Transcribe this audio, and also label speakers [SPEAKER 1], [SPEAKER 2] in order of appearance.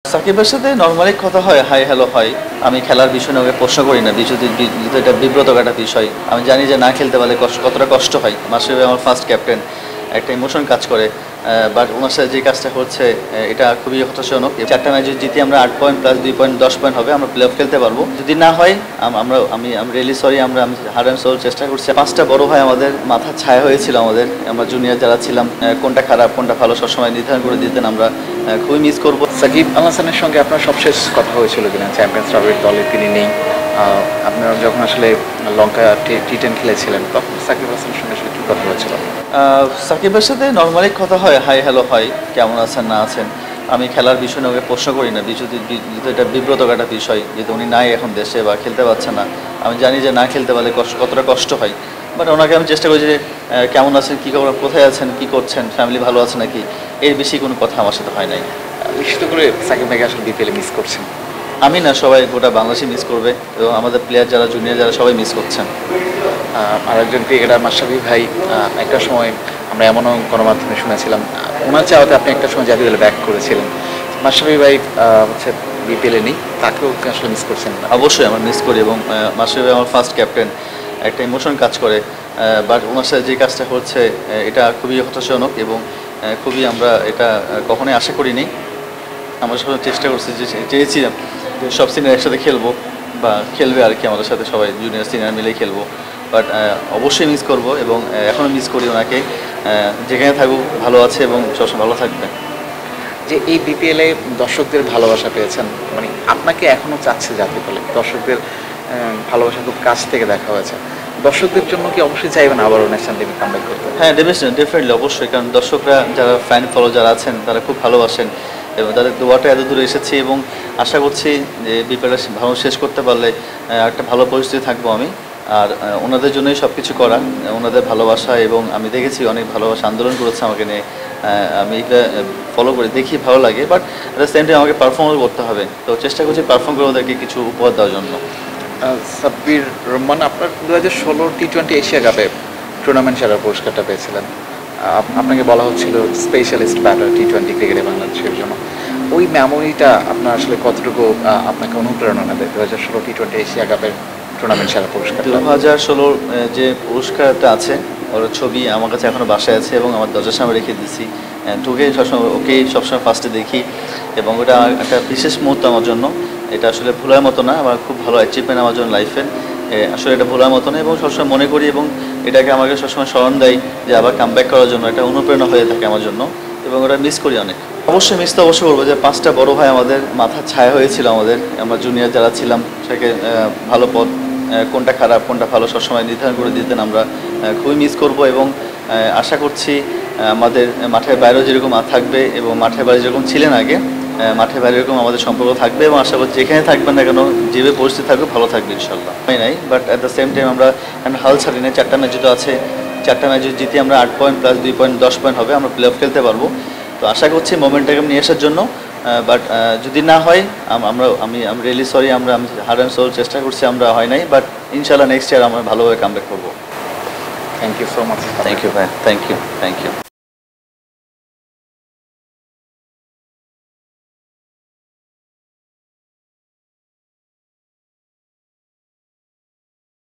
[SPEAKER 1] সাকিবের সাথে নরমালি কথা হয়, হাই হ্যালো হয়। আমি খেলার বিষয় নিয়ে ওকে প্রশ্ন করি না। যেহেতু এটা বিব্রতকর একটা বিষয়। আমি জানি যে না খেলতে পারলে কতটা কষ্ট হয়। মাশরাফি ভাই আমার ফার্স্ট ক্যাপ্টেন। একটা ইমোশন কাজ করে। বাট ওনার সাথে যে কাজটা হচ্ছে এটা খুবই হতাশাজনক। 4টা ম্যাচ যদি জিতি আমরা 8 পয়েন্ট প্লাস 2 পয়েন্ট 10 পয়েন্ট হবে। আমরা প্লে অফ খেলতে পারবো। যদি না হয় আমি রিয়েলি সরি। আমি হার্ড অ্যান্ড সোল চেষ্টা করছি। 5টা বড় ভাই আমাদের মাথার ছায়া হয়েছিল আমাদের। আমরা জুনিয়র যারা ছিলাম কোনটা খারাপ কোনটা ভালো সবসময় নির্ধারণ করে দিতেন। আমরা খুবই মিস করবো।
[SPEAKER 2] সাকিব আল হাসানের সঙ্গে আপনার সবশেষ কথা হয়েছিল কিনা চ্যাম্পিয়ন্স ট্রফির দলে তিনি নেই? আপনারা যখন আসলে লঙ্কা টি10 খেলেছিলেন তখন সাকিব আল হাসানের সঙ্গে আসলে কী কথা হয়েছিল?
[SPEAKER 1] সাকিবের সাথে নরমালি কথা হয়, হাই হ্যালো হয়, কেমন আছেন না আছেন। আমি খেলার বিষয় নিয়ে ওকে প্রশ্ন করি না। যেহেতু এটা বিব্রতকর একটা বিষয়, যেহেতু উনি নাই এখন দেশে বা খেলতে পারছে না। আমি জানি যে না খেলতে পারলে কতটা কষ্ট হয়। বাট ওনাকে আমি চেষ্টা করি যে কেমন আছেন, কী খবর, কোথায় আছেন, কী করছেন, ফ্যামিলি ভালো আছে নাকি, এর বেশি কোনো কথা আমার সাথে হয় নাই।
[SPEAKER 2] নিশ্চিত করে সাকিব ভাইকে আসলে বিপিএলে মিস করছেন?
[SPEAKER 1] আমি না, সবাই গোটা বাংলাদেশই মিস করবে এবং আমাদের প্লেয়ার যারা জুনিয়র যারা সবাই মিস করছেন।
[SPEAKER 2] আরেকজন ক্রিকেটার মাশরাফি ভাই, একটা সময় আমরা এমনও গণমাধ্যমে শুনেছিলাম ওনার চাওয়াতে আপনি একটা সময় জাতীয় দলে ব্যাক করেছিলেন। মাশরাফি ভাই হচ্ছে বিপিএলে নেই, তাকেও আসলে মিস করছেন না?
[SPEAKER 1] অবশ্যই আমরা মিস করি এবং মাশরাফি ভাই আমার ফার্স্ট ক্যাপ্টেন। একটা ইমোশন কাজ করে। বাট ওনার সাথে যে কাজটা হচ্ছে এটা খুবই হতাশাজনক এবং খুবই আমরা এটা কখনোই আশা করিনি। আমরা সবাই চেষ্টা করছি যে চেয়েছিলাম যে সব সিনিয়র একসাথে খেলবো বা খেলবে আর কি, আমাদের সাথে সবাই জুনিয়র সিনিয়র মিলেই খেলবো। বাট অবশ্যই মিস করব এবং এখনও মিস করি ওনাকে। যেখানে থাকুক ভালো আছে এবং সবসময় ভালো থাকবে।
[SPEAKER 2] যে এই বিপিএলে দর্শকদের ভালোবাসা পেয়েছেন, মানে আপনাকে এখনও চাচ্ছে জাতীয় দলে, দর্শকদের ভালোবাসা খুব কাছ থেকে দেখা হয়েছে। দর্শকদের জন্য কি অবশ্যই চাইবেন আবারও ন্যাশনাল টিমে কামব্যাক করতে?
[SPEAKER 1] হ্যাঁ, ডেফিনেটলি অবশ্যই। কারণ দর্শকরা যারা ফ্যান ফলো যারা আছেন তারা খুব ভালোবাসেন এবং তাদের দোয়াটা এত দূরে এসেছি এবং আশা করছি যে বিপিএলটা ভালো শেষ করতে পারলে একটা ভালো পরিস্থিতি থাকবো আমি। আর ওনাদের জন্যই সব কিছু করা, ওনাদের ভালোবাসা এবং আমি দেখেছি অনেক ভালোবাসা আন্দোলন করেছে আমাকে নিয়ে। আমি এটা ফলো করি, দেখি ভালো লাগে। But at the same time আমাকে পারফর্মও করতে হবে। তো চেষ্টা করছি পারফর্ম করে ওদেরকে কিছু উপহার দেওয়ার জন্য।
[SPEAKER 2] সাব্বির রহমান, আপনার 2016 টি20 এশিয়া কাপে টুর্নামেন্ট সেরার পুরস্কারটা পেয়েছিলেন। আপনাকে বলা হচ্ছিল স্পেশালিস্ট ব্যাটার টি20 ক্রিকেটে বাংলাদেশের জন্য। ওই মেমোরিটা আপনার আসলে কতটুকু আপনাকে অনুপ্রেরণা দেয় 2016 টি20 এশিয়া কাপের টুর্নামেন্ট সেরা পুরস্কার?
[SPEAKER 1] 2016 যে পুরস্কারটা আছে ওর ছবি আমার কাছে এখনও বাসায় আছে এবং আমার দরজার সামনে রেখে দিচ্ছি। ওকেই সবসময় ফার্স্টে দেখি এবং ওটা একটা বিশেষ মুহূর্ত আমার জন্য। এটা আসলে ভোলার মতো না, আমার খুব ভালো অ্যাচিভমেন্ট আমার জন্য লাইফে। আসলে এটা ভোলার মতো না এবং সবসময় মনে করি এবং এটাকে আমাকে সবসময় স্মরণ দেয় যে আবার কামব্যাক করার জন্য। এটা অনুপ্রেরণা হয়ে থাকে আমার জন্য এবং ওটা মিস করি অনেক। অবশ্যই মিস তো অবশ্যই করবো যে 5টা বড় ভাই আমাদের মাথার ছায়া হয়েছিল আমাদের। আমরা জুনিয়র যারা ছিলাম সেটাকে ভালো পথ কোনটা খারাপ কোনটা ভালো সবসময় নির্ধারণ করে দিতেন। আমরা খুবই মিস করব এবং আশা করছি আমাদের মাঠের বাইরেও যেরকম থাকবে এবং মাঠের বাইরে যেরকম ছিলেন আগে, মাঠের বাইরে এরকম আমাদের সম্পর্ক থাকবে এবং আশা করছি যেখানে থাকবেন না কেন, যেভাবে পরিস্থিতি থাকবে ভালো থাকবে ইনশাল্লাহ। নাই but at the same time আমরা হাল ছাড়ি না। 4টা ম্যাচ যেটা আছে 4টা ম্যাচ যদি জিতি আমরা 8 পয়েন্ট প্লাস 2 পয়েন্ট 10 পয়েন্ট হবে। আমরা প্লে অফ খেলতে পারবো। তো আশা করছি মোমেন্টাকে নিয়ে আসার জন্য। বাট যদি না হয় আমি রিয়েলি সরি। আমি হার্ড অ্যান্ড সোল চেষ্টা করছি, আমরা হয় নাই। বাট ইনশাল্লাহ নেক্সট ইয়ার আমরা ভালোভাবে কামব্যাক করবো।
[SPEAKER 2] Thank you so much.
[SPEAKER 1] Thank you ভাই, থ্যাংক ইউ।